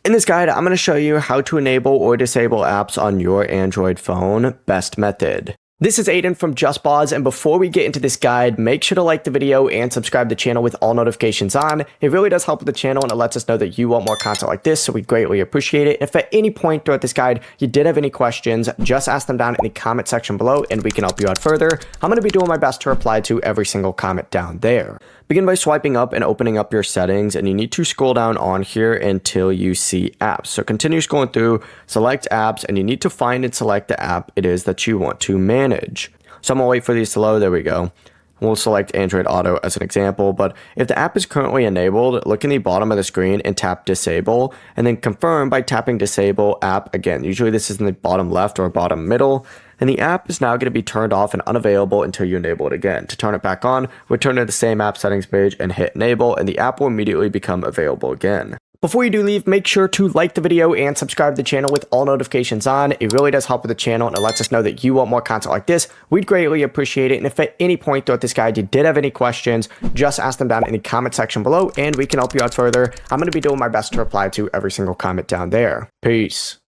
In this guide, I'm going to show you how to enable or disable apps on your Android phone, best method. This is Aiden from JustBoz, and before we get into this guide, make sure to like the video and subscribe to the channel with all notifications on. It really does help with the channel and it lets us know that you want more content like this, so we greatly appreciate it. If at any point throughout this guide you did have any questions, just ask them down in the comment section below and we can help you out further. I'm going to be doing my best to reply to every single comment down there. Begin by swiping up and opening up your settings, and you need to scroll down on here until you see apps. So continue scrolling through, select apps, and you need to find and select the app it is that you want to manage. So I'm gonna wait for these to load. There we go. We'll select Android Auto as an example, but if the app is currently enabled, look in the bottom of the screen and tap disable, and then confirm by tapping disable app again. Usually this is in the bottom left or bottom middle, and the app is now going to be turned off and unavailable until you enable it again. To turn it back on, return to the same app settings page and hit enable, and the app will immediately become available again. Before you do leave, make sure to like the video and subscribe to the channel with all notifications on. It really does help with the channel and it lets us know that you want more content like this. We'd greatly appreciate it. And if at any point throughout this guide you did have any questions, just ask them down in the comment section below and we can help you out further. I'm going to be doing my best to reply to every single comment down there. Peace.